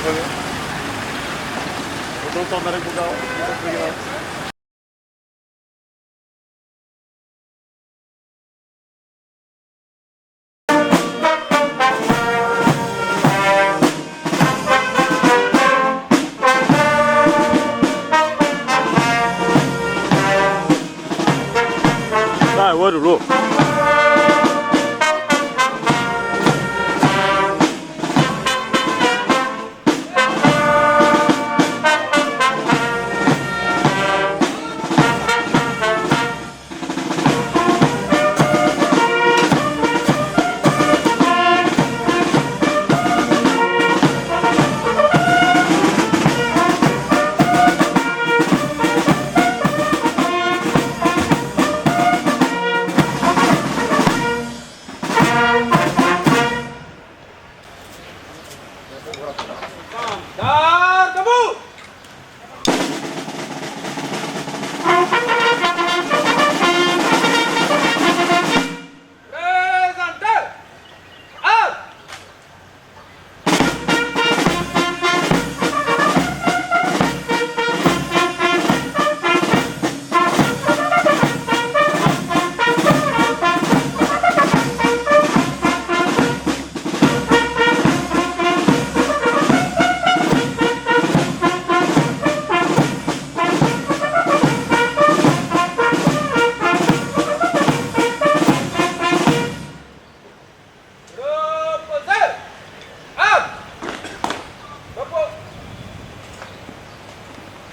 fële doo toog na rek bu gaaw def rek gaaw. Ah, what a rope.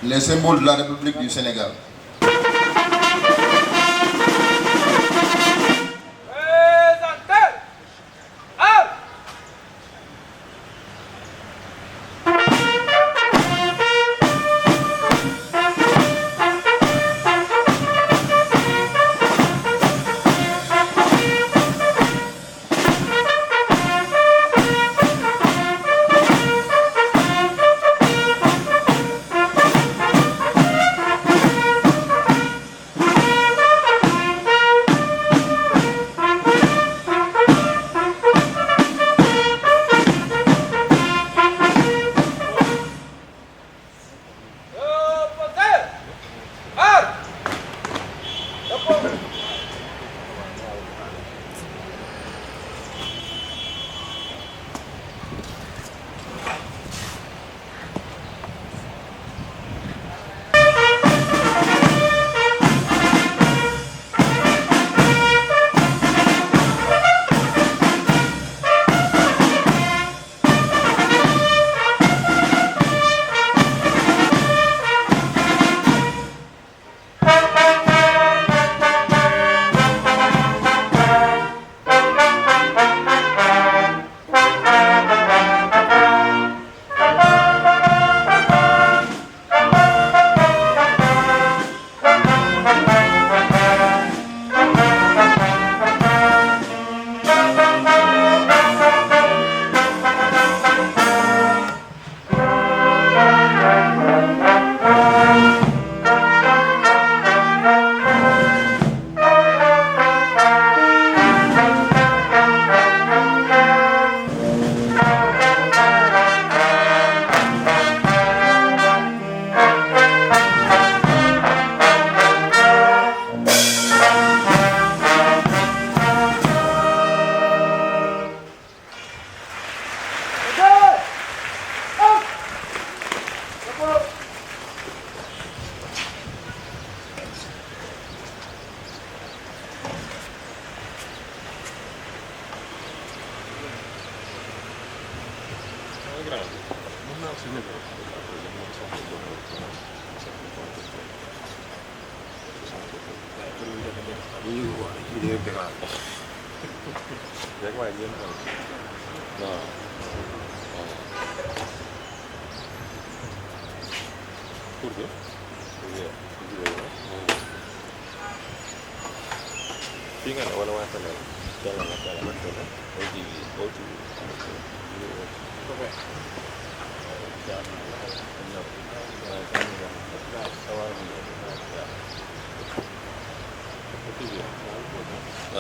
Les symboles de la République du Sénégal.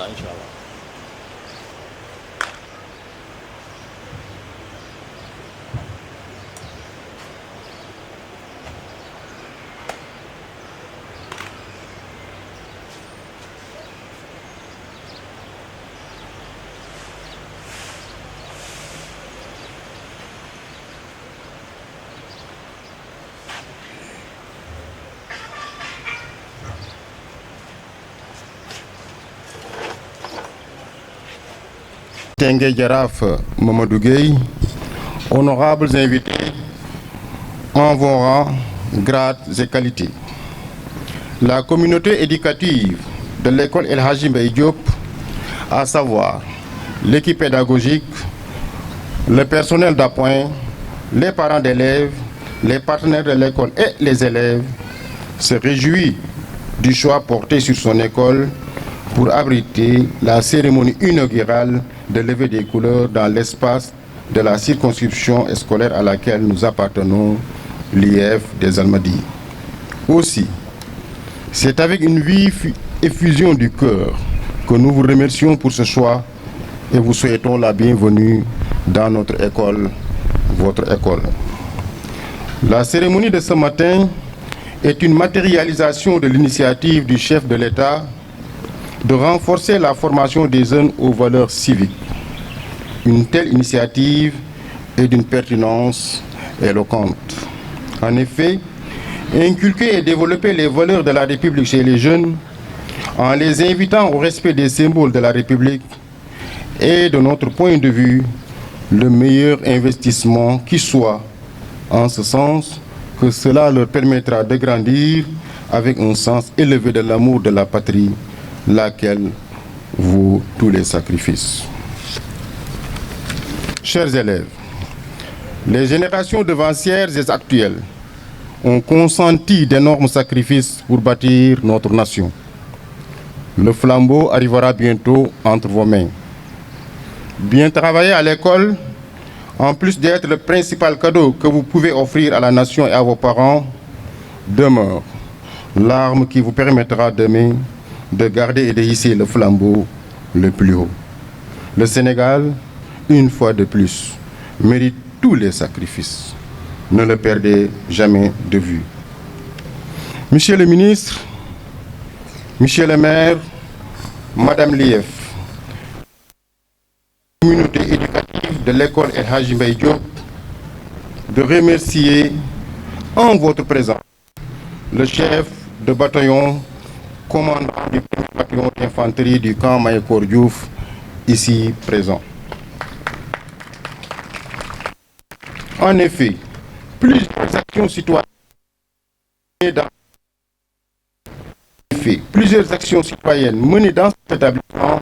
Inshallah. Tengue Djaraf Mamadou Gueye, honorables invités en vos rangs, grades et qualités. La communauté éducative de l'école El Hadji Mbaye Diop, à savoir l'équipe pédagogique, le personnel d'appoint, les parents d'élèves, les partenaires de l'école et les élèves, se réjouit du choix porté sur son école pour abriter la cérémonie inaugurale de levée des couleurs dans l'espace de la circonscription scolaire à laquelle nous appartenons, l'IEF des Almadies. Aussi, c'est avec une vive effusion du cœur que nous vous remercions pour ce choix et vous souhaitons la bienvenue dans notre école, votre école. La cérémonie de ce matin est une matérialisation de l'initiative du chef de l'État de renforcer la formation des jeunes aux valeurs civiques. Une telle initiative est d'une pertinence éloquente. En effet, inculquer et développer les valeurs de la République chez les jeunes en les invitant au respect des symboles de la République est, de notre point de vue, le meilleur investissement qui soit, en ce sens que cela leur permettra de grandir avec un sens élevé de l'amour de la patrie, laquelle vaut tous les sacrifices. Chers élèves, les générations devancières et actuelles ont consenti d'énormes sacrifices pour bâtir notre nation. Le flambeau arrivera bientôt entre vos mains. Bien travailler à l'école, en plus d'être le principal cadeau que vous pouvez offrir à la nation et à vos parents, demeure l'arme qui vous permettra demain de garder et de hisser le flambeau le plus haut. Le Sénégal, une fois de plus, mérite tous les sacrifices. Ne le perdez jamais de vue. Monsieur le ministre, Monsieur le maire, Madame l'IEF, communauté éducative de l'école El Hadji Mbaye Diop, de remercier en votre présence le chef de bataillon, commandant du 1er bataillon d'infanterie du camp Mayakor Diouf, ici présent. En effet, plusieurs actions citoyennes menées dans cet établissement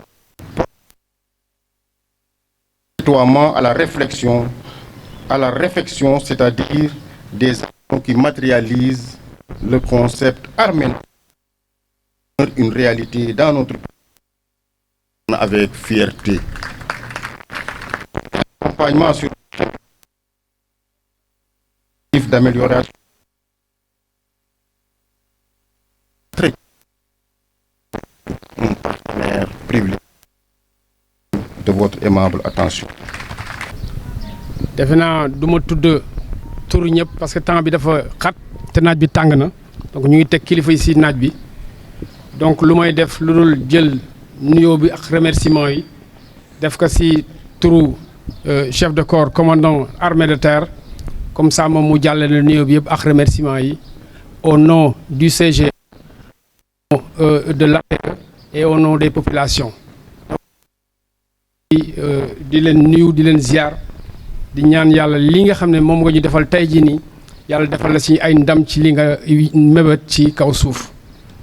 à la réflexion, c'est-à-dire des actions qui matérialisent le concept arménien, une réalité dans notre pays avec fierté. Accompagnement sur d'amélioration très un partenaire privilégié de votre aimable attention. defe naa du ma tudd turu ñëpp parce que temps bi dafa xat te naaj bi tàng na donc ñu ngi teg kilifa yi si naaj bi donc lu may def lu dul jël nuyoo bi ak remerciement yi def ko si turu chef de corps commandant armée de terre comme ça moom mu jàllale nuyoo bi yëpp ak remerciement yi au nom du CG de l'APE et au nom des populations di leen nuyu di leen ziar di ñaan yàlla li nga xam ne moom nga ñu defal tey jii nii yàlla defal la si ay ndam ci li nga mébét ci kaw suuf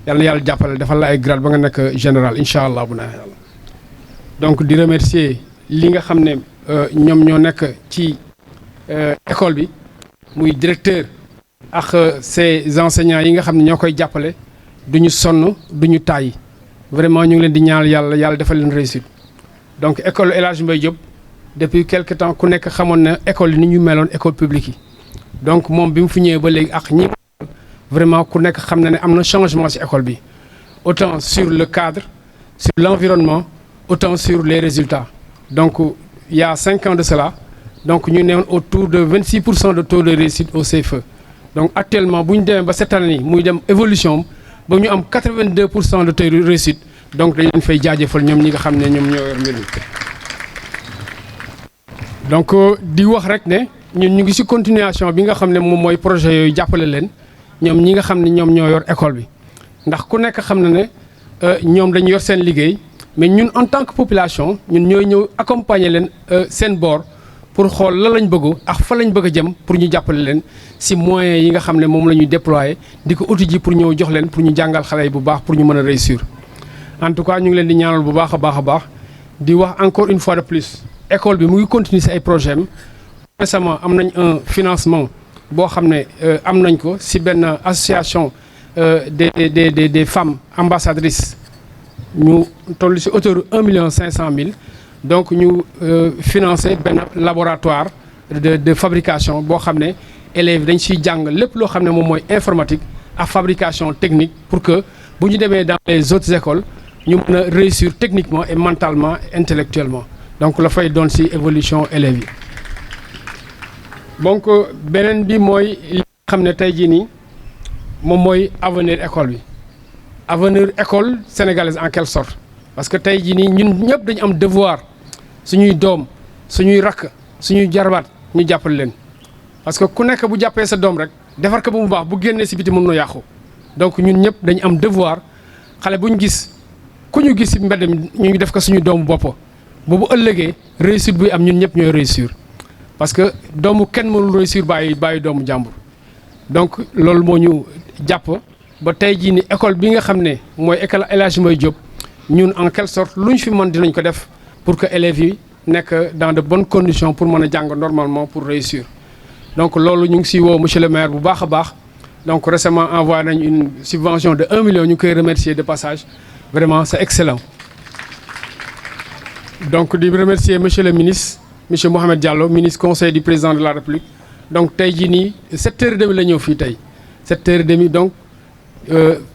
yàlla jàppale defal la ay grade ba nga nekk général incha allah bu neex yàlla donc di remercier li nga xam ne ñoom ñoo nekk ci école bi muy directeur ak ses enseignants yi nga xam ne ñoo koy jàppale duñu sonn duñu tàyyi vraiment ñu ngi leen di ñaan yàlla defal leen réussite donc école El Hadji Mbaye Diop depuis quelque temps ku nekk xamoon na école yi ni ñu meloon école publique yi donc moom bi mu fi ñëwee ba léegi ak ñi vraiment ku nekk xam na ne am na changement ci école bi autant sur le cadre sur l'environnement autant sur les résultats donc il y a 5 ans de cela donc ñu newoon autour de 26% de taux de réussite au CFE donc actuellement bu ñu demee ba cette année muy dem évolution ba ñu am 82% de taux de réussite donc dañ leen fay jaajëfal ñoom ñi nga xam ne ñoom ñoo yor mbir mi donc di wax rek ne ñun ñu ngi ci continuation bi nga xam ne moom mooy projet yooyu jàppale leen ñoom ñi nga xam ne ñoom ñoo yor école bi ndax ku nekk xam na ne ñoom dañu yor seen liggéey mais ñun en tant que population ñun ñooy ñëw accompagner leen seen boor pour xool la lañ bëgg ak fa lañ bëgg a jëm pour ñu jàppale leen si moyens yi nga xam ne moom la ñuy déployer di ko uti ji pour ñëw jox leen pour ñu jàngal xale yi bu baax pour ñu mën a réussir. En tout cas ñu ngi leen di ñaanal bu baax a baax di wax encore une fois de plus école bi mu ngi continuer si ay projet am récemment am nañ un financement boo xam ne am nañ ko si benn association des femmes ambassadrices ñu toll si hauteur 1,5 million. Donc ñu financer benn laboratoire de fabrication boo xam ne élèves dañ siy jàng lépp loo xam ne moom mooy informatique ak fabrication technique pour que bu ñu demee dans les autres écoles ñu mën a réussir techniquement et mentalement et intellectuellement donc la fay doon si évolution élèves yi. Donc beneen bi mooy li nga xam ne tey jii nii moom mooy avenir école bi avenir école sénégalaise en quelque sorte parce que tey jii nii ñun ñëpp dañu am devoir suñuy doom suñuy rakk suñuy jarbaat ñu jàppale leen parce que ku nekk bu jàppee sa doom rek defar ko ba mu baax bu génnee si biti mën na yàqu donc ñun ñëpp dañu am devoir xale bu ñu gis ku ñu gis si mbedd mi ñu ngi def ko suñu doomu bopp boobu ëllëgee réussite buy am ñun ñëpp ñooy réussir parce que doomu kenn mënul réussir bàyyi doomu jàmbur donc loolu moo ñu jàpp ba tey jii ni école bi nga xam ne mooy école El Hadji Mbaye Diop ñun en quelque sorte lu ñu fi mën dinañ ko def pour que élèves yi nekk dans de bonnes conditions pour mën a jàng normalement pour réussir donc loolu ñu ngi si woo monsieur le maire bu baax a baax donc récemment envoyé nañ une subvention de 1 million ñu ngi koy remercier de passage vraiment c'est excellent. Donc di remercier monsieur le ministre monsieur Mohamed Diallo ministre conseil du président de la République donc tey jii nii 7h30 la ñëw fii tey 7h30 donc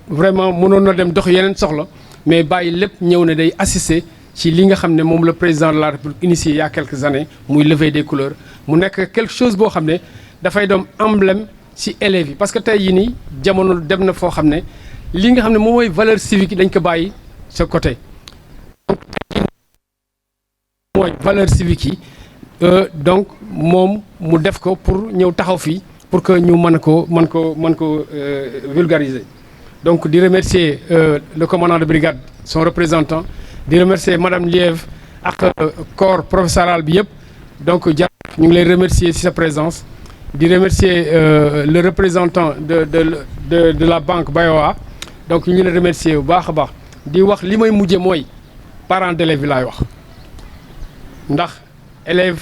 vraiment mënoon na dem dox yeneen soxla mais bàyyi lépp ñëw ne day assister ci li nga xam ne moom le président de la République initié il y a quelques années muy levée des couleurs mu nekk quelque chose boo xam ne dafay doon emblème ci élèves yi parce que tey jii nii jamono dem na foo xam ne li nga xam ne moom mooy valeur civique yi dañ ko bàyyi sa côté donc mooy valeur civique yi donc moom mu def ko pour ñëw taxaw fii pour que ñu mën ko vulgariser donc di remercier le commandant de brigade son représentant di remercier madame Liève ak corps professoral bi yëpp donc jàpp ñu ngi lay remercier ci sa présence di remercier le représentant de la banque BOA donc ñu ngi lay remercier bu baax a baax di wax li may mujje mooy parents d'élèves yi laay wax ndax élève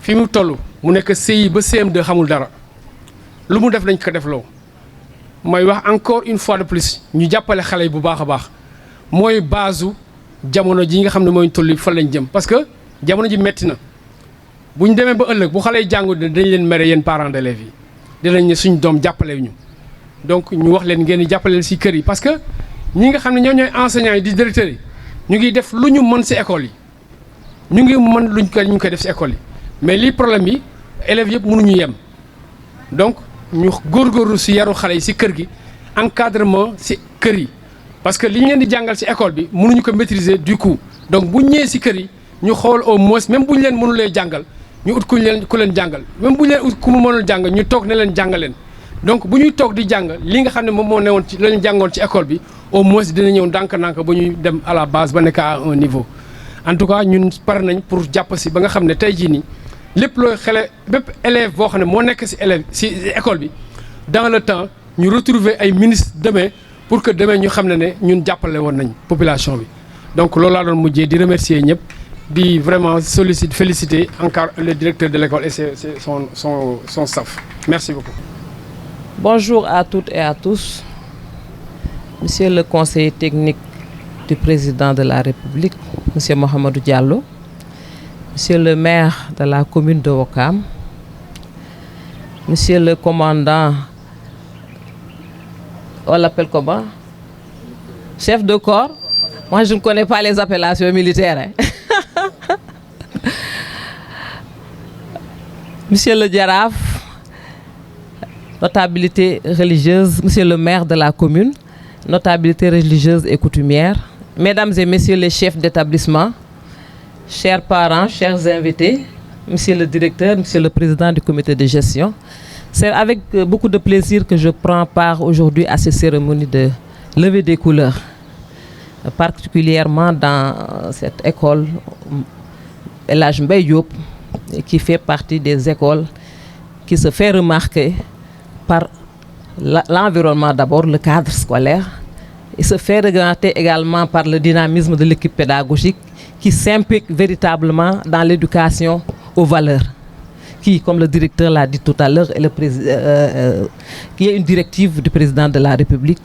fi mu toll mu nekk CI ba CM2 xamul dara lu mu def dañ ko def loo mooy wax encore une fois de plus ñu jàppale xale yi bu baax a baax mooy base jamono ji nga xam ne mooy toll fan lañ jëm parce que jamono ji metti na bu ñu demee ba ëllëg bu xale yi jàngu dañ leen mere yéen parents d'élèves yi dinañ ne suñ doom jàppale ñu donc ñu wax leen ngeen di jàppale ci kër yi parce que ñi nga xam ne ñoo ñooy enseignants yi di directeurs yi ñu ngi def lu ñu mën ci école yi ñu ngi mën luñ ko ñu koy def ci école yi mais lii problème yi élèves yëpp mënuñu yem donc ñu góorgóorlu ci yaru xale yi ci kër gi encadrement ci kër yi parce que li ñu leen di jàngal ci école bi mënuñu ko maîtriser du coup donc bu ñëwee ci kër yi ñu xool au moins même bu ñu leen mënulee jàngal ñu ut ku leen jàngal même bu ñu leen ut ku mu mënul jàng ñu toog ne leen jàngal leen donc bu ñuy toog di jàng li nga xam ne moom moo newoon ci la ñu jàngoon ci école bi au moins dina ñëw ndànk-ndànk ba ñuy dem à la base ba nekk à un niveau en tout cas ñun pare nañ pour jàpp ci ba nga xam ne tey jii nii lépp looy xele bépp élève boo xam ne moo nekk ci élève ci école bi dans le temps ñu retrouver ay ministres demain pour que demain ñu xam ne ñun jàppale woon nañ population bi donc loolu laa doon mujjee di remercier ñëpp di vraiment féliciter encore le directeur de l'école et son staff merci beaucoup. Bonjour à toutes et à tous, monsieur le conseiller technique du président de la République, monsieur Mohamedou Diallo, monsieur le maire de la commune de Ouakam, monsieur le commandant, on l'appelle comment? Chef de corps. Moi, je ne connais pas les appellations militaires. Monsieur le Djaraf, notabilité religieuse, monsieur le maire de la commune, notabilité religieuse et coutumière, mesdames et messieurs les chefs d'établissement, chers parents, chers invités, monsieur le directeur, monsieur le président du comité de gestion, c'est avec beaucoup de plaisir que je prends part aujourd'hui à cette cérémonie de levée des couleurs. particulièrement dans cette école El Hadj Mbaye Diop, qui fait partie des écoles qui se fait remarquer par l'environnement d'abord, le cadre scolaire, et se fait remarquer également par le dynamisme de l'équipe pédagogique qui s'implique véritablement dans l'éducation aux valeurs, qui, comme le directeur l'a dit tout à l'heure, qui est une directive du président de la République,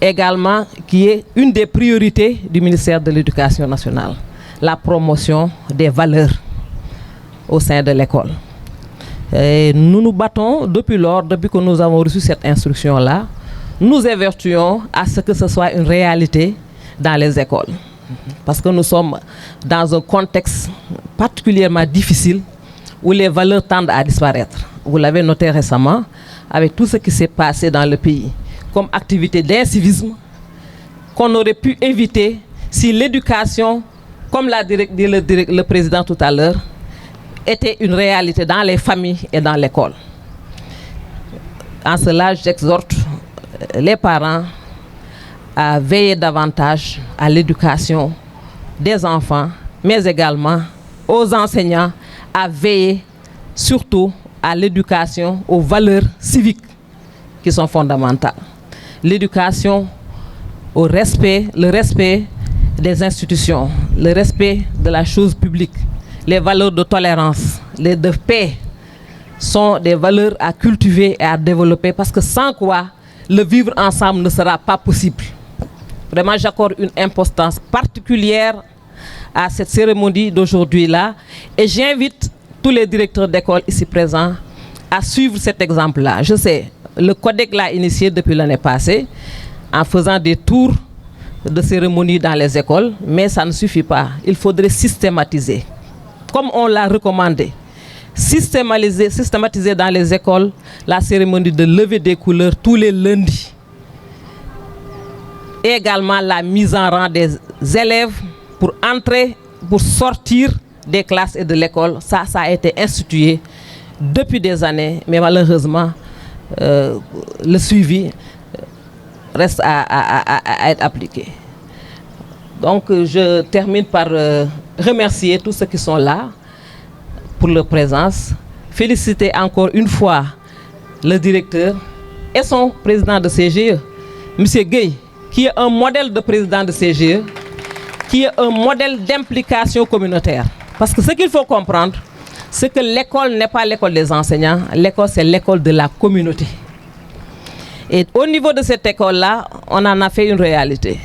également qui est une des priorités du ministère de l'Éducation nationale, la promotion des valeurs au sein de l'école. Et nous nous battons depuis lors, depuis que nous avons reçu cette instruction-là, nous évertuons à ce que ce soit une réalité dans les écoles. Parce que nous sommes dans un contexte particulièrement difficile où les valeurs tendent à disparaître. Vous l'avez noté récemment avec tout ce qui s'est passé dans le pays comme activité d'incivisme qu'on aurait pu éviter si l'éducation, comme l'a dit le président tout à l'heure, était une réalité dans les familles et dans l'école. En cela, j'exhorte les parents à veiller davantage à l'éducation des enfants, mais également aux enseignants à veiller surtout à l'éducation aux valeurs civiques qui sont fondamentales. L'éducation au respect, le respect des institutions, le respect de la chose publique, les valeurs de tolérance, les de paix sont des valeurs à cultiver et à développer parce que sans quoi le vivre ensemble ne sera pas possible. Vraiment, j'accorde une importance particulière à cette cérémonie d'aujourd'hui-là et j'invite tous les directeurs d'école ici présents à suivre cet exemple-là. Je sais, le CODEC l'a initié depuis l'année passée en faisant des tours de cérémonie dans les écoles, mais ça ne suffit pas. Il faudrait systématiser, comme on l'a recommandé. Systématiser dans les écoles la cérémonie de levée des couleurs tous les lundis. Et également la mise en rang des élèves pour entrer, pour sortir des classes et de l'école. Ça a été institué depuis des années, mais malheureusement, le suivi reste à être appliqué. Donc, je termine par remercier tous ceux qui sont là pour leur présence. Féliciter encore une fois le directeur et son président de CGE, M. Gueye, qui est un modèle de président de CGE, qui est un modèle d'implication communautaire. Parce que ce qu'il faut comprendre, c'est que l'école n'est pas l'école des enseignants, l'école c'est l'école de la communauté. Et au niveau de cette école-là, on en a fait une réalité.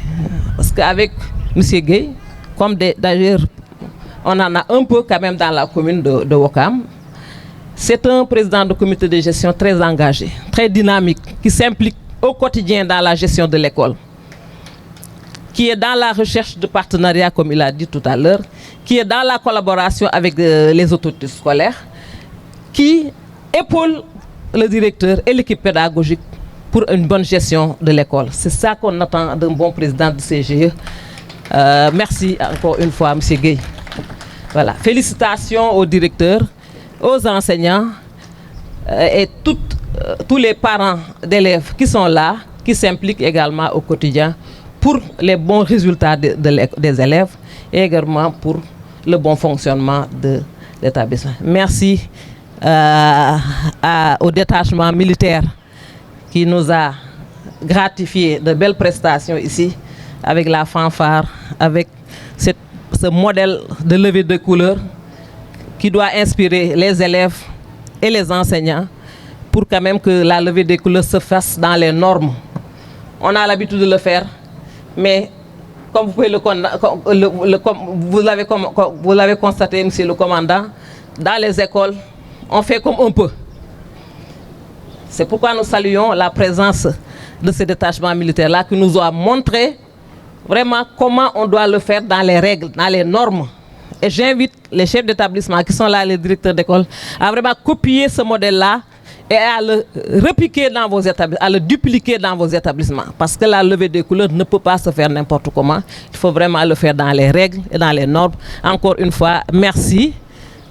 Parce qu'avec M. Gueye, comme d'ailleurs on en a un peu quand même dans la commune de Ouakam, c'est un président de comité de gestion très engagé, très dynamique, qui s'implique au quotidien dans la gestion de l'école, qui est dans la recherche de partenariat, comme il a dit tout à l'heure, qui est dans la collaboration avec les autorités scolaires, qui épaule le directeur et l'équipe pédagogique pour une bonne gestion de l'école. C'est ça qu'on attend d'un bon président de CGE. Merci encore une fois, M. Gueye. Voilà. Félicitations aux directeurs, aux enseignants et tous les parents d'élèves qui sont là, qui s'impliquent également au quotidien pour les bons résultats des élèves et également pour le bon fonctionnement de l'établissement. Merci au détachement militaire qui nous a gratifié de belles prestations ici, avec la fanfare, avec ce modèle de levée de couleurs qui doit inspirer les élèves et les enseignants pour quand même que la levée des couleurs se fasse dans les normes. On a l'habitude de le faire, mais comme vous l'avez constaté, monsieur le commandant, dans les écoles, on fait comme on peut. C'est pourquoi nous saluons la présence de ce détachement militaire-là qui nous a montré vraiment comment on doit le faire dans les règles, dans les normes. Et j'invite les chefs d'établissement qui sont là, les directeurs d'école, à vraiment copier ce modèle-là et à le répliquer dans vos établissements, à le dupliquer dans vos établissements. Parce que la levée des couleurs ne peut pas se faire n'importe comment. Il faut vraiment le faire dans les règles et dans les normes. Encore une fois, merci,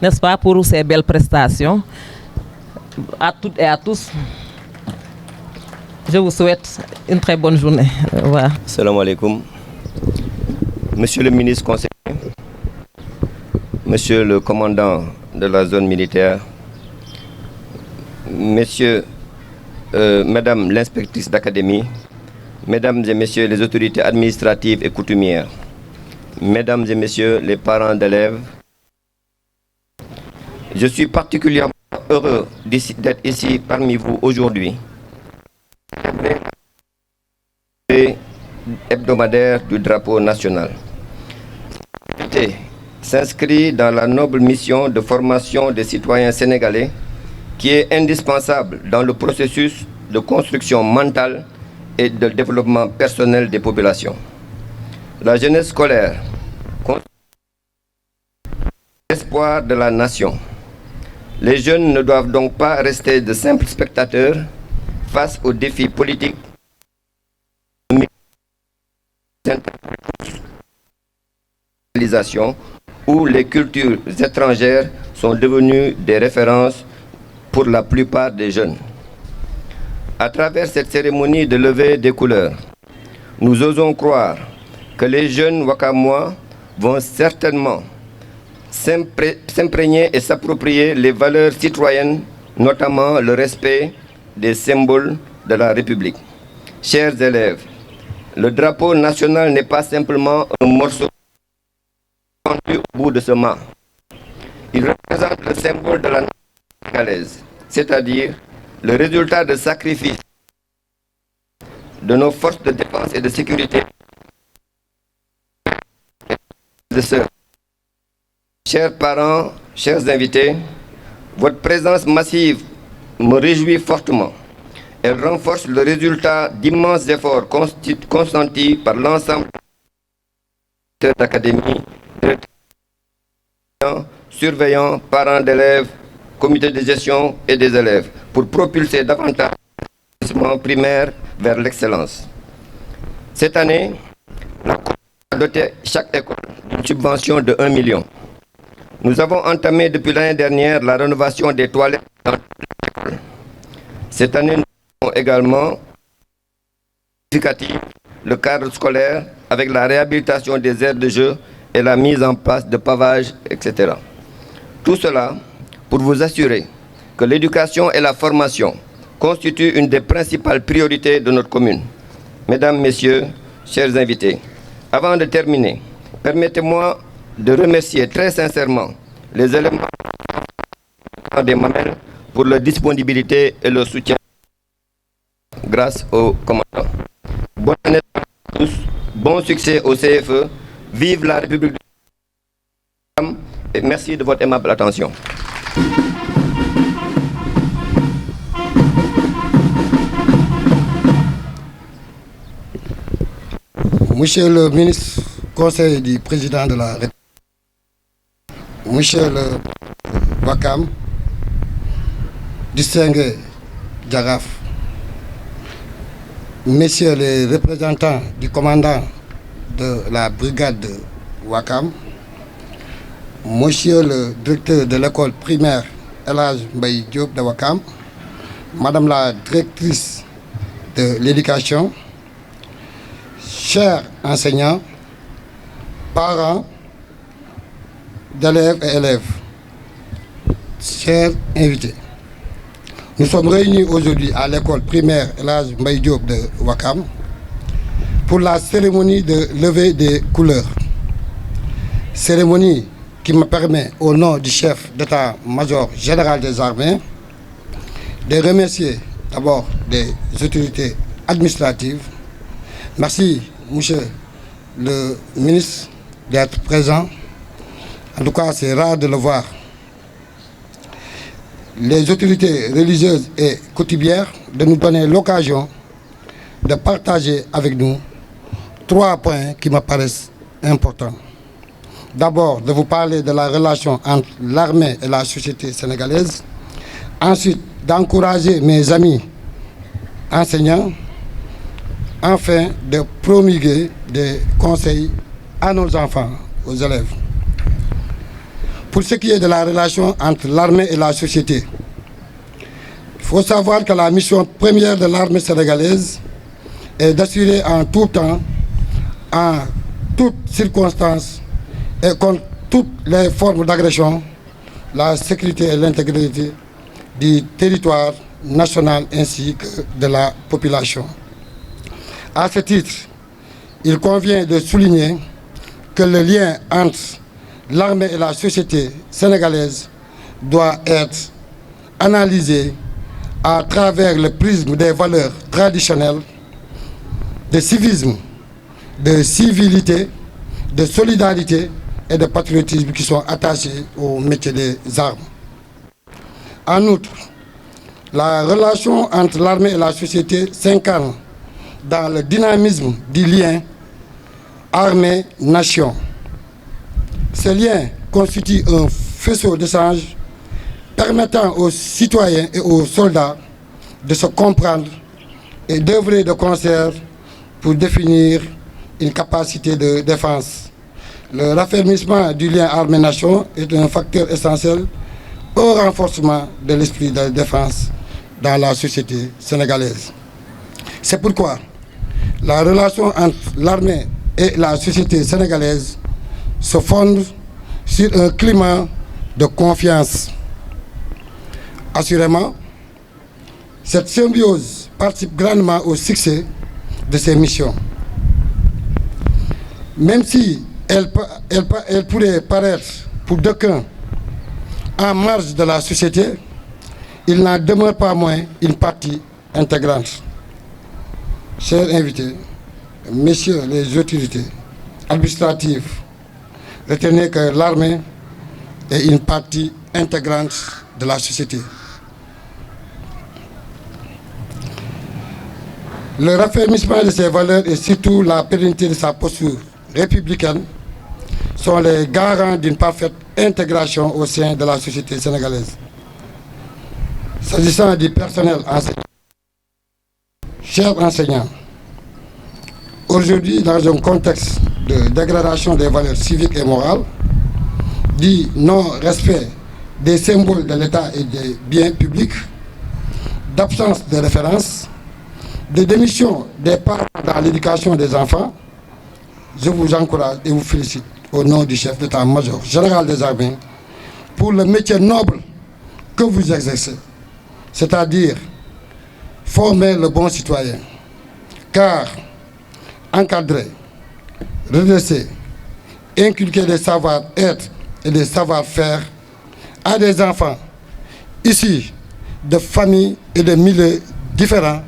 n'est-ce pas, pour ces belles prestations. À toutes et à tous, je vous souhaite une très bonne journée. Voilà. Salam alaikum. Monsieur le ministre conseiller, Monsieur le commandant de la zone militaire, Madame l'inspectrice d'académie, Mesdames et Messieurs les autorités administratives et coutumières, Mesdames et Messieurs les parents d'élèves, je suis particulièrement heureux d'être ici parmi vous aujourd'hui. Hebdomadaire du drapeau national. S'inscrit dans la noble mission de formation des citoyens sénégalais qui est indispensable dans le processus de construction mentale et de développement personnel des populations. La jeunesse scolaire constitue l'espoir de la nation. Les jeunes ne doivent donc pas rester de simples spectateurs face aux défis politiques où les cultures étrangères sont devenues des références pour la plupart des jeunes. À travers cette cérémonie de levée des couleurs, nous osons croire que les jeunes Wakamois vont certainement s'imprégner et s'approprier les valeurs citoyennes, notamment le respect des symboles de la République. Chers élèves, le drapeau national n'est pas simplement un morceau pendu au bout de ce mât. Il représente le symbole de la nation sénégalaise, c'est-à-dire le résultat de sacrifices de nos forces de défense et de sécurité. Chers parents, chers invités, votre présence massive me réjouit fortement. Elle renforce le résultat d'immenses efforts consentis par l'ensemble des académies, surveillants, parents d'élèves, comités de gestion et des élèves pour propulser davantage l'enseignement primaire vers l'excellence. Cette année, la Cour a doté chaque école d'une subvention de 1 million. Nous avons entamé depuis l'année dernière la rénovation des toilettes dans l'école. Cette année, nous avons également le cadre scolaire avec la réhabilitation des aires de jeu et la mise en place de pavages, etc. Tout cela pour vous assurer que l'éducation et la formation constituent une des principales priorités de notre commune. Mesdames, Messieurs, chers invités, avant de terminer, permettez-moi de remercier très sincèrement les éléments des Mamelles pour leur disponibilité et leur soutien grâce au commandant. Bonne année à tous, bon succès au CFE, vive la République du Vietnam et merci de votre aimable attention. Monsieur le ministre conseiller du président de la République, Monsieur le Wakam, distingué Djaraf, Messieurs les représentants du commandant de la brigade de Wakam, Monsieur le directeur de l'école primaire El Hadj Mbaye Diop de Wakam, Madame la directrice de l'éducation, chers enseignants, parents d'élèves et élèves, chers invités. Nous sommes réunis aujourd'hui à l'école primaire El Hadj Mbaye Diop de Wakam pour la cérémonie de levée des couleurs. Cérémonie qui me permet, au nom du chef d'état-major général des armées, de remercier d'abord des autorités administratives. Merci, monsieur le ministre, d'être présent. En tout cas, c'est rare de le voir. Les autorités religieuses et coutumières de nous donner l'occasion de partager avec nous 3 points qui me paraissent importants. D'abord, de vous parler de la relation entre l'armée et la société sénégalaise. Ensuite, d'encourager mes amis enseignants. Enfin, de promulguer des conseils à nos enfants, aux élèves. Pour ce qui est de la relation entre l'armée et la société, il faut savoir que la mission première de l'armée sénégalaise est d'assurer en tout temps, en toutes circonstances et contre toutes les formes d'agression, la sécurité et l'intégrité du territoire national ainsi que de la population. À ce titre, il convient de souligner que le lien entre l'armée et la société sénégalaise doit être analysé à travers le prisme des valeurs traditionnelles de civisme, de civilité, de solidarité et de patriotisme qui sont attachés au métier des armes. En outre, la relation entre l'armée et la société s'incarne dans le dynamisme du lien armée-nation. Ce lien constitue un faisceau d'échanges permettant aux citoyens et aux soldats de se comprendre et d'œuvrer de concert pour définir une capacité de défense. Le raffermissement du lien armée-nation est un facteur essentiel au renforcement de l'esprit de défense dans la société sénégalaise. C'est pourquoi la relation entre l'armée et la société sénégalaise se fonde sur un climat de confiance. Assurément, cette symbiose participe grandement au succès de ces missions. Même si elle pourrait paraître pour d'aucuns en marge de la société, il n'en demeure pas moins une partie intégrante. Chers invités, messieurs les autorités administratives, retenez que l'armée est une partie intégrante de la société. Le raffermissement de ses valeurs et surtout la pérennité de sa posture républicaine sont les garants d'une parfaite intégration au sein de la société sénégalaise. S'agissant du personnel enseignant, chers enseignants, aujourd'hui, dans un contexte de dégradation des valeurs civiques et morales, du non-respect des symboles de l'État et des biens publics, d'absence de référence, de démission des parents dans l'éducation des enfants, je vous encourage et vous félicite au nom du chef d'état-major général des armées pour le métier noble que vous exercez, c'est-à-dire former le bon citoyen. Car encadrer, redresser, inculquer des savoir-être et des savoir-faire à des enfants issus de familles et de milieux différents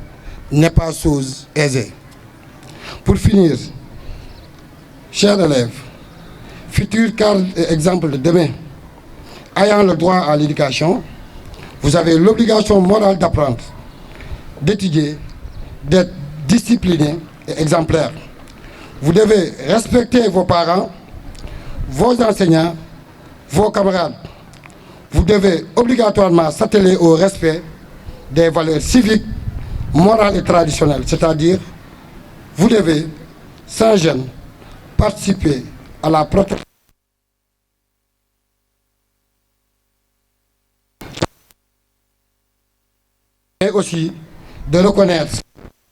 n'est pas chose aisée. Pour finir, chers élèves, futurs cadres et exemples de demain, ayant le droit à l'éducation, vous avez l'obligation morale d'apprendre, d'étudier, d'être discipliné et exemplaire. Vous devez respecter vos parents, vos enseignants, vos camarades. Vous devez obligatoirement s'atteler au respect des valeurs civiques, morales et traditionnelles, c'est-à-dire, vous devez, sans gêne, participer à la protection et aussi de reconnaître,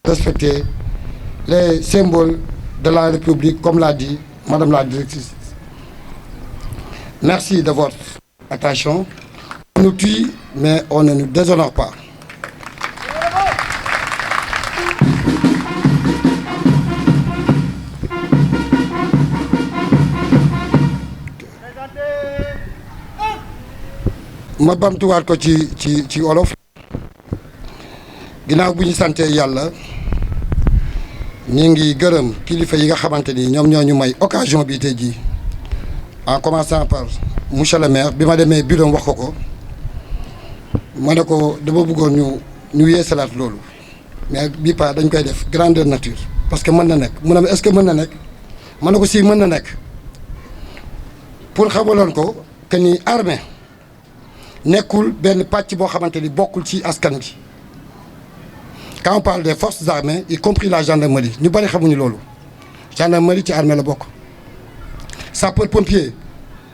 respecter les symboles de la République, comme l'a dit Madame la Directrice. Merci de votre attention. On nous tue, mais on ne nous déshonore pas. ma bamtuwaat ko ci olof ginnaaw bu ñu santee yàlla ñu ngi gërëm kilifa yi nga xamante ni ñoom ñoo ñu may occasion bi tey jii en commençant par monsieur le maire bi ma demee bureau wax ko ma ne ko dama bëggoon ñu yeesalaat loolu mais bii pas dañ koy def grandeur nature parce que mën na nekk mu ne ma est-ce que mën na nekk ma ne ko si mën na nekk pour xamaloon ko que ni armée nekkul benn pàcc boo xamante ni bokkul ci askan bi quand on parle des forces armées y compris la gendarmerie ñu bari xamuñu loolu gendarmerie ci armée la bokk sapeur pompier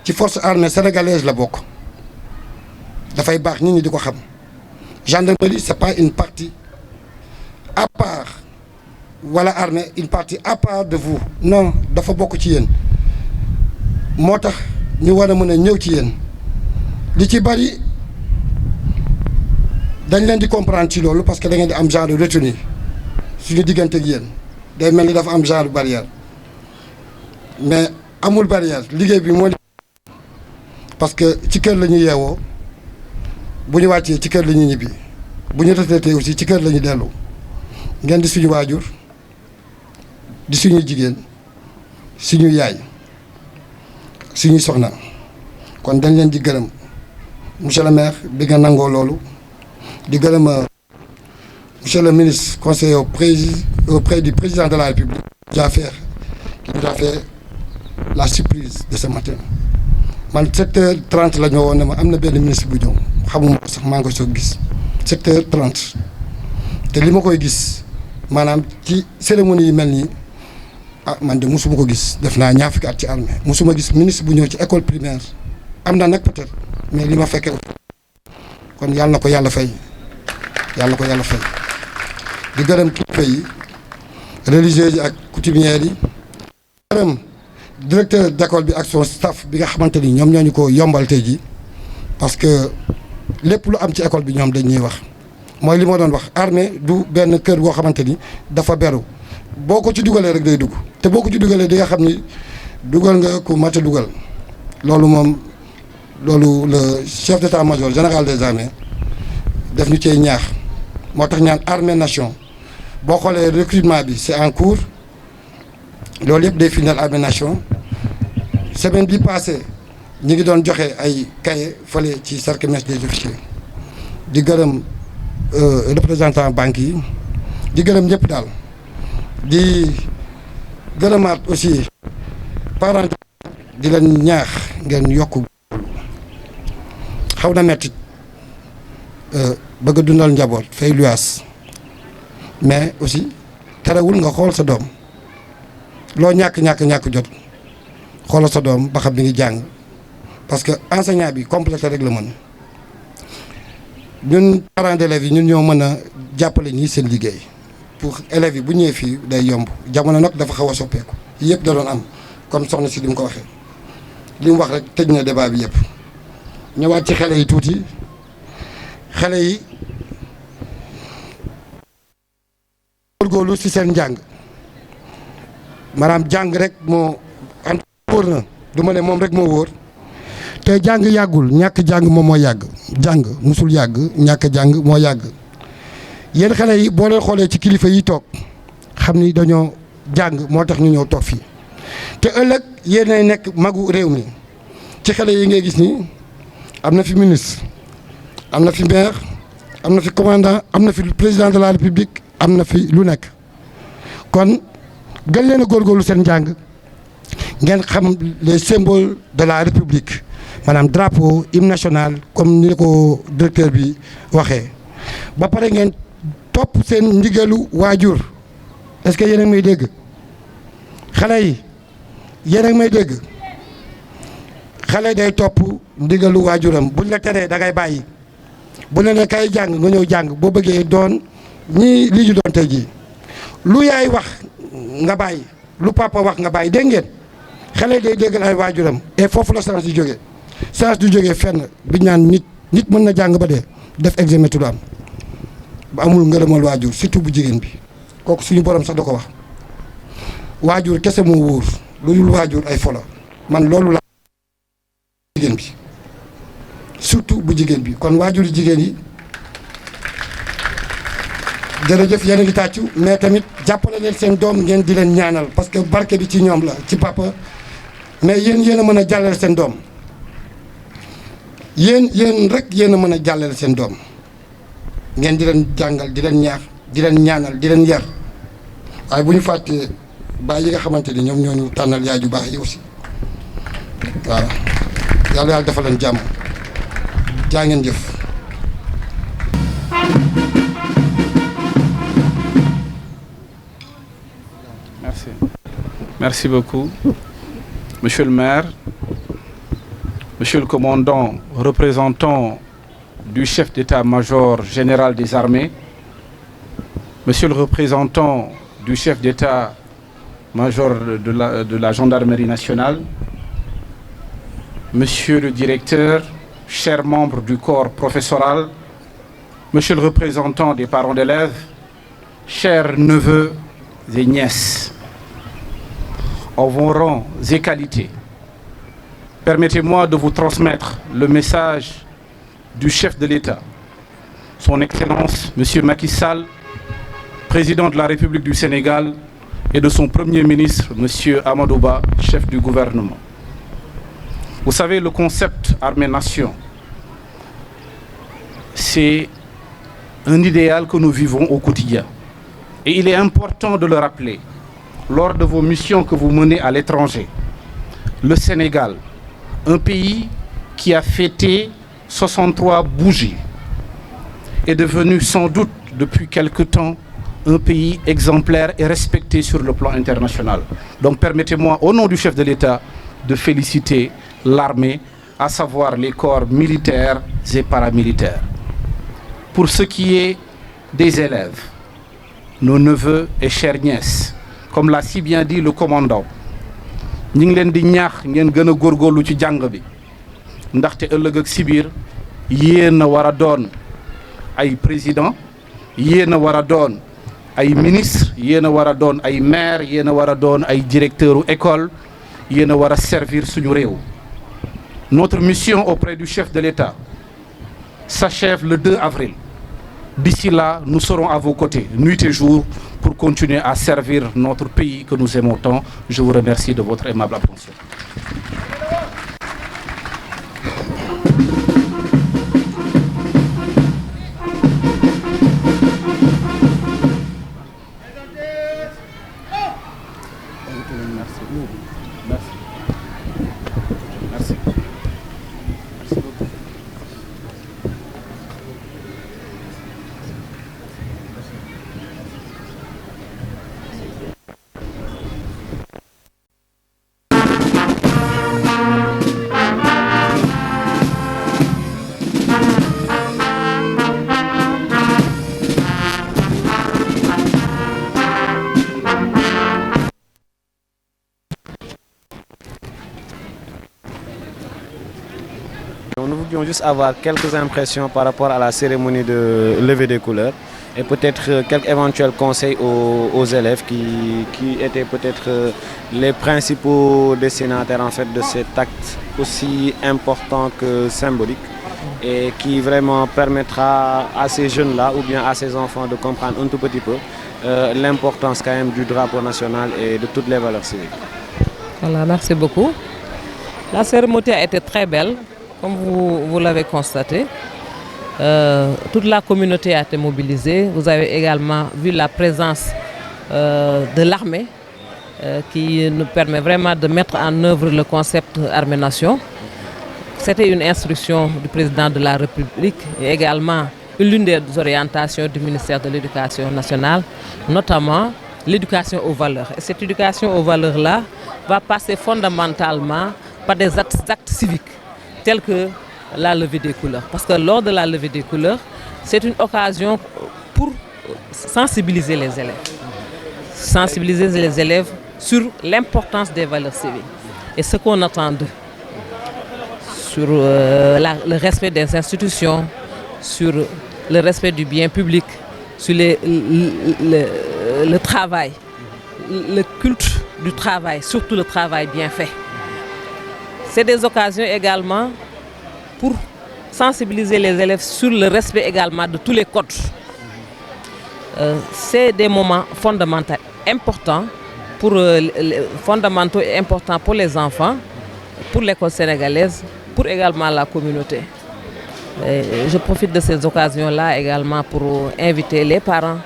ci force armée sénégalaise la bokk dafay baax nit ñi di ko xam gendarmerie c'est pas une partie à part wala armée une partie à part de vous non dafa bokk ci yéen moo tax ñu war a mën a ñëw ci yéen li ci bari dañ leen di comprendre ci loolu parce que da ngeen di am genre de retenue suñu diggante ak yéen day mel ni dafa am genre barrière mais amul barrière liggéey bi moo parce que ci kër la ñuy yeewoo bu ñu wàccee ci kër la ñuy ñibbi bu ñu retraité aussi ci kër la ñu dellu ngeen di suñu waajur di suñuy jigéen suñuy yaay suñuy soxna kon dañ leen di gërëm monsieur le maire bi nga nangoo loolu di gërëm monsieur le ministre conseiller auprès du président de la République qui nous a fait la surprise de ce matin man 7h30 la ñu woon ne ma am na benn ministre bu ñëw xamuma ko sax maa ngi koy soog gis 7h30 te li ma koy gis maanaam ci cérémonie yi mel nii ah man de mosuma ko gis def naa ñaar fukki at ci armée mosuma gis ministre bu ñëw ci école primaire am na nag peut-être mais li ma fekkee kon yàlla na ko yàlla fay yàlla ko yàlla fay di gërëm kilifa yi religieux yi ak coutumières yi gërëm directeur d'école bi ak son staff bi nga xamante ni ñoom ñoo ñu ko yombal tey ji parce que lépp lu am ci école bi ñoom dañ ñuy wax mooy li ma doon wax armée du benn kër goo xamante ni dafa beru boo ko ci dugalee rek day dugg te boo ko ci dugalee di nga xam ni dugal nga ku mat a dugal loolu moom loolu le chef d'état-major général des armées def ñu cee ñaax moo tax ñaan armée nation boo xoolee recrutement bi c'est en cours loolu yëpp day firndeel armée nation semaine bi passée ñi ngi doon joxe ay cahier fële ci cercle mess des officiers di gërëm représentant banque yi di gërëm ñëpp daal di gërëmaat aussi parents di leen ñaax ngeen yokk xaw na metti bëgg a dundal njaboot fay luyaas mais aussi terewul nga xool sa doom loo ñàkk jot xoolal sa doom ba xam bi ngi jàng parce que enseignant bi complété rek la mën ñun parents d'élèves yi ñun ñoo mën a jàppale ñii seen liggéey pour élèves yi bu ñëwee fii day yomb jamono nag dafa xaw a soppeeku yëpp da doon am comme soxna si li mu ko waxee li mu wax rek tëj na débat bi yëpp ñëwaat ci xale yi tuuti xale yi góorgóorlu ci seen njàng maanaam jàng rek moo am wóor na du ma ne moom rek moo wóor te jàng yàggul ñàkk jàng moom moo yàgg jàng musul yàgg ñàkk jàng moo yàgg yéen xale yi boo leen xoolee ci kilifa yi toog xam ni dañoo jàng moo tax ñu ñëw toog fii te ëllëg yéenay nekk magu réew mi ci xale yi ngay gis ni am na fi ministre am na fi maire am na fi commandant am na fi président de la république am na fi lu nekk kon gën leen a góorgóorlu seen njàng ngeen xam les symboles de la république maanaam drapeau hymne national comme ni ko directeur bi waxee ba pare ngeen topp seen ndigalu waajur est-ce que yéen a ngi may dégg xale yi yéen a ngi may dégg xale day topp ndigalu waajuram buñ la teree da ngay bàyyi bu ne kay jàng nga ñëw jàng boo bëggee doon ñii lii ñu doon tey jii lu yaay wax nga bàyyi lu papa wax nga bàyyi dégg ngeen xale day déggal ay waajuram et foofu la chance di jógee chance du jógee fenn bi ñaan nit mën na jàng ba dee def examen tu am ba amul ngërëmal waajur surtout bu jigéen bi kooku suñu borom sax da ko wax waajur kese moo wóor lu dul waajur ay folo man loolu la jigéen bi surtout bu jigéen bi kon waajur jigéen yi jërëjëf yéen a ngi tàccu mais tamit jàppale leen seen doom ngeen di leen ñaanal parce que barke bi ci ñoom la ci papa mais yéen a mën a jàllale seen doom yéen rek yéen a mën a jàllale seen doom ngeen di leen jàngal di leen ñaax di leen ñaanal di leen yar waaye bu ñu fàttee baay yi nga xamante ni ñoom ñoo ñu tànnal yaay ju baax yi aussi waaw yàlla dafa leen jàmm jaa ngeen jëf. Merci beaucoup, Monsieur le maire, Monsieur le commandant représentant du chef d'état-major général des armées, Monsieur le représentant du chef d'état-major de la gendarmerie nationale, Monsieur le directeur, chers membres du corps professoral, Monsieur le représentant des parents d'élèves, chers neveux et nièces, en vos rangs et qualités, permettez-moi de vous transmettre le message du chef de l'État, Son Excellence Monsieur Macky Sall, président de la République du Sénégal, et de son Premier ministre, Monsieur Amadou Ba, chef du gouvernement. Vous savez, le concept armée-nation, c'est un idéal que nous vivons au quotidien. Et il est important de le rappeler. Lors de vos missions que vous menez à l'étranger, le Sénégal, un pays qui a fêté 63 bougies, est devenu sans doute depuis quelque temps un pays exemplaire et respecté sur le plan international. Donc permettez-moi, au nom du chef de l'État, de féliciter l'armée, à savoir les corps militaires et paramilitaires. Pour ce qui est des élèves, nos neveux et chères nièces, comme l'a si bien dit le commandant, ñi ngi leen di ñaax ngeen gën a góorgóorlu ci jàng bi ndaxte ëllëg ak si biir yéen a war a doon ay président, yéen a war a doon ay ministre, yéen a war a doon ay maire, yéen a war a doon ay directeuru école, yéen a war a servir suñu réew. Notre mission auprès du chef de l'État s'achève le 2 avril. D'ici là, nous serons à vos côtés, nuit et jour, pour continuer à servir notre pays que nous aimons tant. Je vous remercie de votre aimable attention. Nous voulions juste avoir quelques impressions par rapport à la cérémonie de levée des couleurs et peut-être quelques éventuels conseils aux élèves qui étaient peut-être les principaux destinataires en fait de cet acte aussi important que symbolique et qui vraiment permettra à ces jeunes-là ou bien à ces enfants de comprendre un tout petit peu l'importance quand même du drapeau national et de toutes les valeurs civiques. Voilà, merci beaucoup. La cérémonie a été très belle. Comme vous l'avez constaté, toute la communauté a été mobilisée. Vous avez également vu la présence de l'armée qui nous permet vraiment de mettre en œuvre le concept armée-nation. C'était une instruction du président de la République et également l'une des orientations du ministère de l'Éducation nationale, notamment l'éducation aux valeurs. Et cette éducation aux valeurs-là va passer fondamentalement par des actes civiques, tels que la levée des couleurs. Parce que lors de la levée des couleurs, c'est une occasion pour sensibiliser les élèves. Sensibiliser les élèves sur l'importance des valeurs civiques et ce qu'on attend d'eux. Sur le respect des institutions, sur le respect du bien public, sur le travail, le culte du travail, surtout le travail bien fait. C'est des occasions également pour sensibiliser les élèves sur le respect également de tous les codes. C'est des moments fondamentaux importants pour les enfants, pour l'école sénégalaise, pour également la communauté. Je profite de ces occasions-là également pour inviter les parents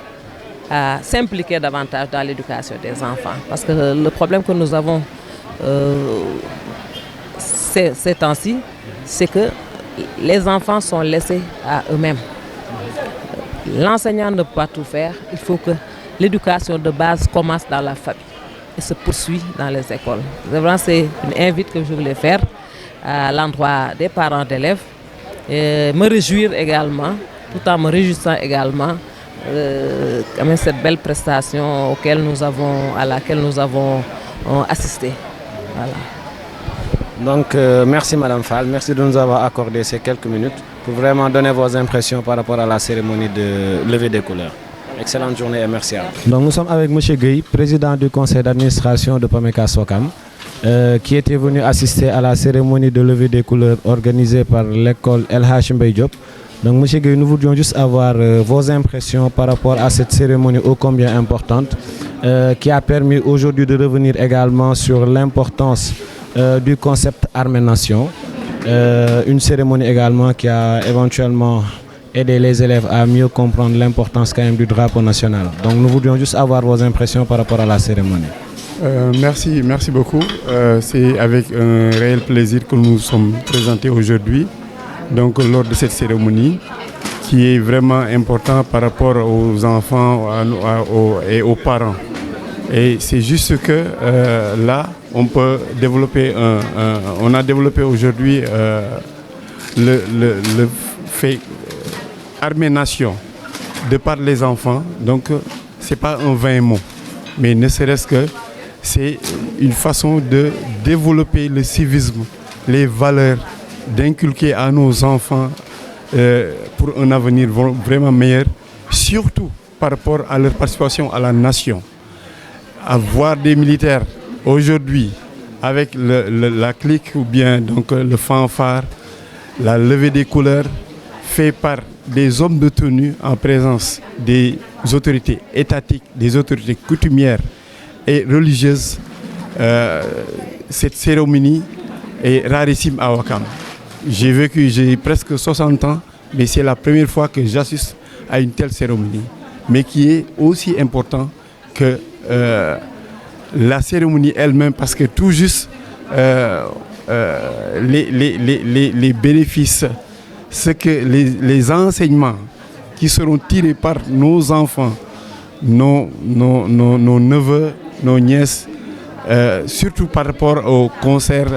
à s'impliquer davantage dans l'éducation des enfants. Parce que le problème que nous avons ces temps-ci, c'est que les enfants sont laissés à eux-mêmes. L'enseignant ne peut pas tout faire. Il faut que l'éducation de base commence dans la famille et se poursuit dans les écoles. Vraiment, c'est une invite que je voulais faire à l'endroit des parents d'élèves. Et me réjouir également, tout en me réjouissant également quand même cette belle prestation à laquelle nous avons assisté. Voilà. Donc merci Madame Fall, merci de nous avoir accordé ces quelques minutes pour vraiment donner vos impressions par rapport à la cérémonie de levée des couleurs. Excellente journée et merci à vous. Donc nous sommes avec M. Gueye, président du conseil d'administration de PAMECAS Ouakam, qui était venu assister à la cérémonie de levée des couleurs organisée par l'école El Hadj Mbaye Diop. Donc M. Gueye, nous voudrions juste avoir vos impressions par rapport à cette cérémonie ô combien importante, qui a permis aujourd'hui de revenir également sur l'importance du concept Armée-Nation, une cérémonie également qui a éventuellement aidé les élèves à mieux comprendre l'importance quand même du drapeau national. Donc nous voudrions juste avoir vos impressions par rapport à la cérémonie. Merci beaucoup. C'est avec un réel plaisir que nous nous sommes présentés aujourd'hui, donc lors de cette cérémonie qui est vraiment important par rapport aux enfants et aux parents. Et c'est juste que là, on peut développer on a développé aujourd'hui le fait Armée-Nation de par les enfants. Donc, ce n'est pas un vain mot, mais ne serait-ce que c'est une façon de développer le civisme, les valeurs, d'inculquer à nos enfants pour un avenir vraiment meilleur, surtout par rapport à leur participation à la nation. Avoir des militaires aujourd'hui avec la clique ou bien donc le fanfare, la levée des couleurs fait par des hommes de tenue en présence des autorités étatiques, des autorités coutumières et religieuses. Cette cérémonie est rarissime à Ouakam. J'ai presque 60 ans, mais c'est la première fois que j'assiste à une telle cérémonie, mais qui est aussi important que la cérémonie elle-même, parce que tout juste les bénéfices, ce que les enseignements qui seront tirés par nos enfants, nos neveux, nos nièces, surtout par rapport au concert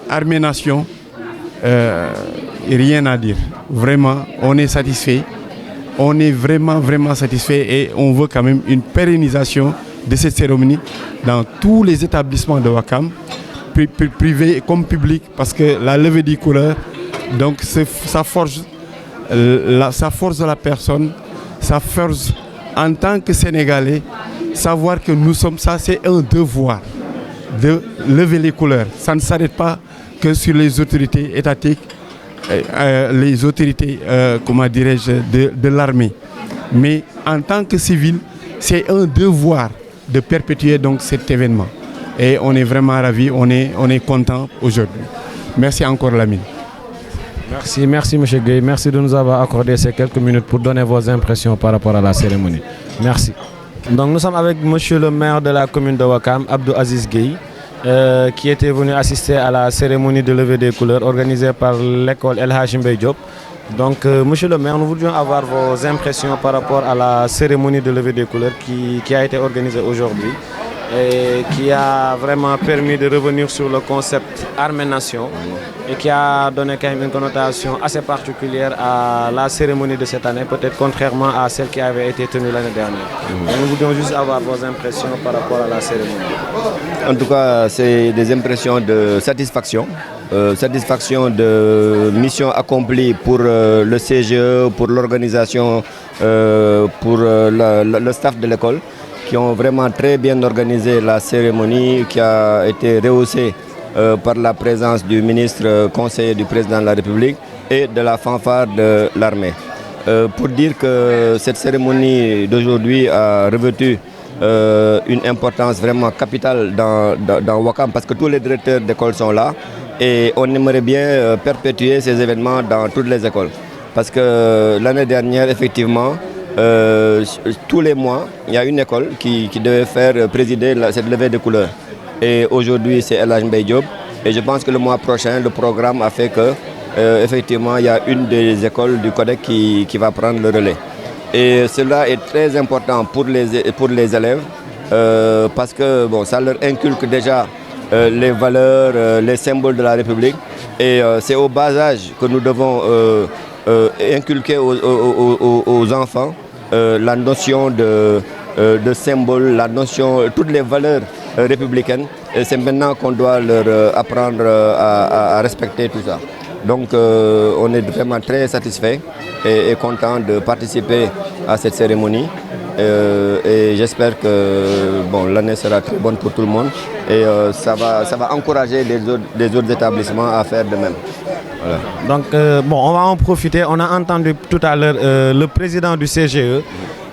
Armée-Nation, rien à dire. Vraiment, on est satisfait. On est vraiment satisfait et on veut quand même une pérennisation de cette cérémonie dans tous les établissements de Ouakam, privés comme publics, parce que la levée des couleurs, donc ça forge la personne, ça forge en tant que Sénégalais, savoir que nous sommes ça, c'est un devoir de lever les couleurs. Ça ne s'arrête pas que sur les autorités étatiques, les autorités, comment dirais-je, de l'armée. Mais en tant que civil, c'est un devoir de perpétuer donc cet événement. Et on est vraiment ravis, on est content aujourd'hui. Merci encore Lamine. Merci M. Gueye, merci de nous avoir accordé ces quelques minutes pour donner vos impressions par rapport à la cérémonie. Merci. Donc nous sommes avec M. le maire de la commune de Ouakam, Abdou Aziz Gueye, qui était venu assister à la cérémonie de levée des couleurs organisée par l'école El Hadj Mbaye Diop. Donc, monsieur le maire, nous voudrions avoir vos impressions par rapport à la cérémonie de levée des couleurs qui a été organisée aujourd'hui et qui a vraiment permis de revenir sur le concept Armée-Nation et qui a donné quand même une connotation assez particulière à la cérémonie de cette année, peut-être contrairement à celle qui avait été tenue l'année dernière. Donc, nous voudrions juste avoir vos impressions par rapport à la cérémonie. En tout cas, c'est des impressions de satisfaction. Satisfaction de mission accomplie pour le CGE, pour l'organisation, pour le staff de l'école, qui ont vraiment très bien organisé la cérémonie, qui a été rehaussée par la présence du ministre conseiller du président de la République et de la fanfare de l'armée. Pour dire que cette cérémonie d'aujourd'hui a revêtu une importance vraiment capitale dans Ouakam, parce que tous les directeurs d'école sont là. Et on aimerait bien perpétuer ces événements dans toutes les écoles. Parce que l'année dernière, effectivement, tous les mois, il y a une école qui devait faire présider cette levée de couleurs. Et aujourd'hui, c'est El Hadj Mbaye Diop. Et je pense que le mois prochain, le programme a fait que, effectivement, il y a une des écoles du Codec qui va prendre le relais. Et cela est très important pour les élèves, parce que bon, ça leur inculque déjà les valeurs, les symboles de la République. Et c'est au bas âge que nous devons inculquer aux enfants la notion de symbole, la notion, toutes les valeurs républicaines. Et c'est maintenant qu'on doit leur apprendre à respecter tout ça. Donc on est vraiment très satisfait et content de participer à cette cérémonie. Et j'espère que l'année sera très bonne pour tout le monde et ça va encourager les autres établissements à faire de même. Voilà. Donc on va en profiter. On a entendu tout à l'heure le président du CGE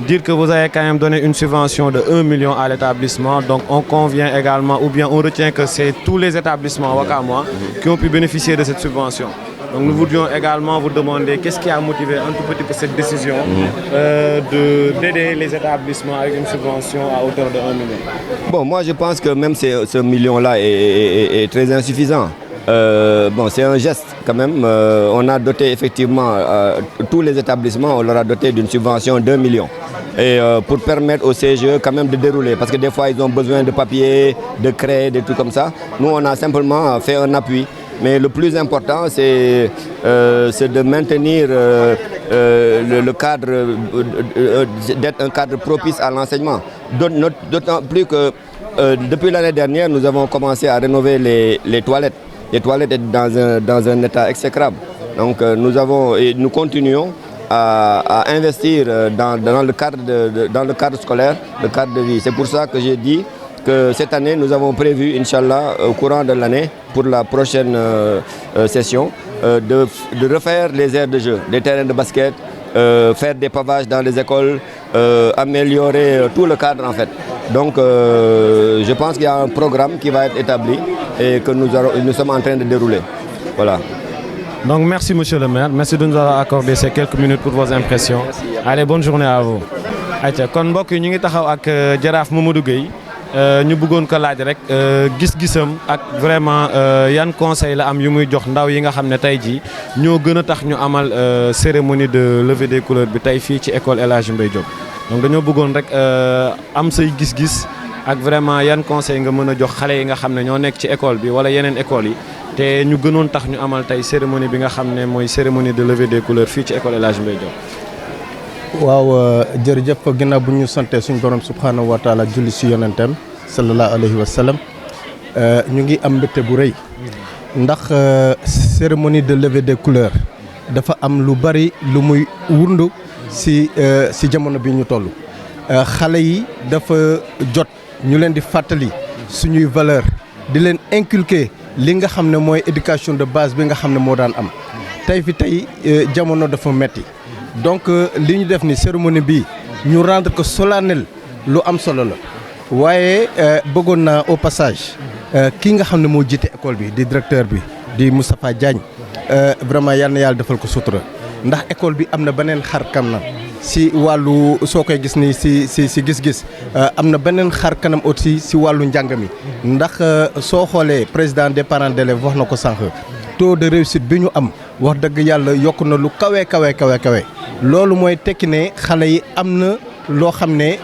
dire que vous avez quand même donné une subvention de 1 million à l'établissement. Donc on convient également, ou bien on retient que c'est tous les établissements wakamois qui ont pu bénéficier de cette subvention. Donc nous voudrions également vous demander qu'est-ce qui a motivé un tout petit peu cette décision d'aider les établissements avec une subvention à hauteur de 1 million. Bon, moi je pense que même ce million-là est très insuffisant. C'est un geste quand même. On a doté effectivement tous les établissements, on leur a doté d'une subvention d'1 million. Et pour permettre au CGE quand même de dérouler, parce que des fois ils ont besoin de papier, de craie, des trucs comme ça. Nous on a simplement fait un appui. Mais le plus important, c'est de maintenir le cadre, d'être un cadre propice à l'enseignement. D'autant plus que depuis l'année dernière, nous avons commencé à rénover les toilettes. Les toilettes étaient dans un état exécrable. Donc nous continuons à investir dans le cadre scolaire, le cadre de vie. C'est pour ça que j'ai dit que cette année, nous avons prévu, Inch'Allah, au courant de l'année, pour la prochaine session, de refaire les aires de jeu, des terrains de basket, faire des pavages dans les écoles, améliorer tout le cadre en fait. Donc je pense qu'il y a un programme qui va être établi et que nous sommes en train de dérouler. Voilà. Donc merci monsieur le maire, merci de nous avoir accordé ces quelques minutes pour vos impressions. Allez, bonne journée à vous. Ayca kon mbokk yi ñu ngi taxaw ak jaraaf Mamadou Gueye. Ñu bëggoon ko laaj rek gis-gisam ak vraiment yan conseil la am yu muy jox ndaw yi nga xam ne tey jii ñoo gën a tax ñu amal cérémonie de levée des couleurs bi tey fii ci école El Hadji Mbaye Diop. Donc dañoo bëggoon rek am say gis-gis ak vraiment yan conseil nga mën a jox xale yi nga xam ne ñoo nekk ci école bi wala yeneen école yi te ñu gënoon tax ñu amal tey cérémonie bi nga xam ne mooy cérémonie de levée des couleurs fii ci école El Hadji Mbaye Diop. waaw jërëjëf ginnaaw bu ñu sante suñu borom subhanahu wa taala julli si yonentam sallallahu alayhi wa sallam ñu ngi am mbégte bu rëy ndax cérémonie de levée des couleurs dafa am lu bari lu muy wundu si jamono bi ñu toll xale yi dafa jot ñu leen di fàttali suñuy valeur di leen inculquer li nga xam ne mooy éducation de base bi nga xam ne moo daan am tey jamono dafa metti donc li ñu def ni cérémonie bi ñu rendre que solennel lu am solo la waaye bëggoon naa au passage kii nga xam ne moo jiite école bi di directeur bi di Moustapha Diagne vraiment yal na yàlla defal ko sutura ndax école bi am na beneen xar kanam si wàllu soo koy gis ni si gis-gis am na beneen xar kanam aussi si wàllu njàng mi ndax soo xoolee président des parents d'élèves wax na ko sànq taux de réussite bi ñu am wax dëgg yàlla yokk na lu kawe loolu mooy tekki ne xale yi am na loo xam ne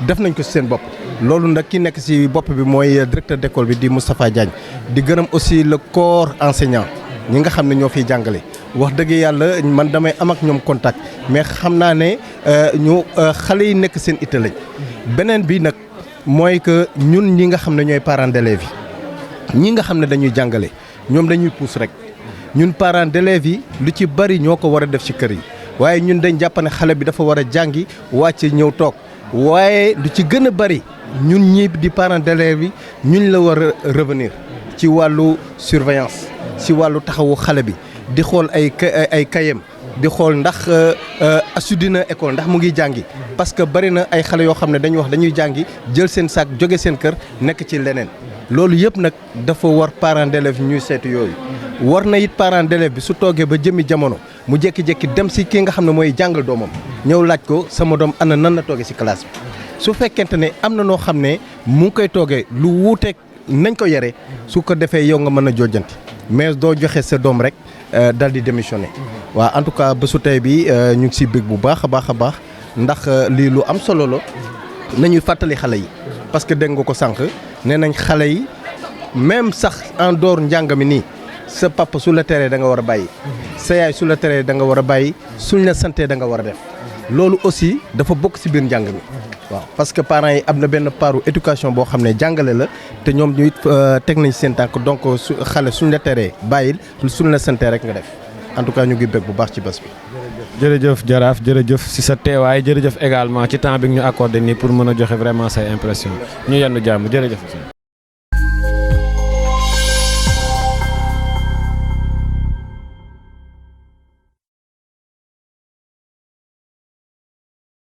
def nañ ko si seen bopp loolu nag ki nekk si bopp bi mooy directeur d'école bi di Moustapha Diagne di gërëm aussi le corps enseignant ñi nga xam ne ñoo fiy jàngale wax dëgg yàlla man damay am ak ñoom contact mais xam naa ne ñu xale yi nekk seen itte lañ beneen bi nag mooy que ñun ñi nga xam ne ñooy parents d'élèves yi ñi nga xam ne dañuy jàngale ñoom dañuy pousse rek ñun parents d'élèves yi lu ci bari ñoo ko war a def ci kër yi waaye ñun dañ jàpp ne xale bi dafa war a jàngi wàcc ñëw toog waaye lu ci gën a bari ñun ñii di parents d'élèves yi ñun la war a revenir ci wàllu surveillance ci wàllu taxawu xale bi di xool ay kayam di xool ndax assidu na école ndax mu ngi jàngi parce que bari na ay xale yoo xam ne dañuy wax dañuy jàngi jël seen sac jóge seen kër nekk ci leneen loolu yëpp nag dafa war parents d'élèves ñuy seetu yooyu war na it parents d'élèves bi su toogee ba jëmi jamono mu jékki-jékki dem si ki nga xam ne mooy jàngal doomam ñëw laaj ko sama doom ana nan la toogee si classe bi su fekkente ne am na noo xam ne mu ngi koy toogee lu wuuteeg nañ ko yare su ko defee yow nga mën a joojanti mais doo joxe sa doom rek dal di démissionner waaw en tout cas bésu tey bi ñu ngi siy bëgg bu baax a baax ndax lii lu am solo la nañuy fàttali xale yi parce que dégg nga ko sànq nee nañ xale yi même sax en dehors njàng mi nii sa papa su la teree da nga war a bàyyi sa yaay su la teree da nga war a bàyyi suñ la santee da nga war a def loolu aussi dafa bokk ci biir njàng mi waaw parce que parents yi am na benn paru éducation boo xam ne jàngale la te ñoom ñu teg nañ seen tànk donc su xale suñ la teree bàyyil suñ la santee rek nga def en tout cas ñu ngi bëgg bu baax ci bés bi. jërëjëf Jaraaf jërëjëf ci sa teewaay jërëjëf également ci temps bi ñu accordé nii pour mën a joxe vraiment say impression ñu yendu jàmm jërëjëf.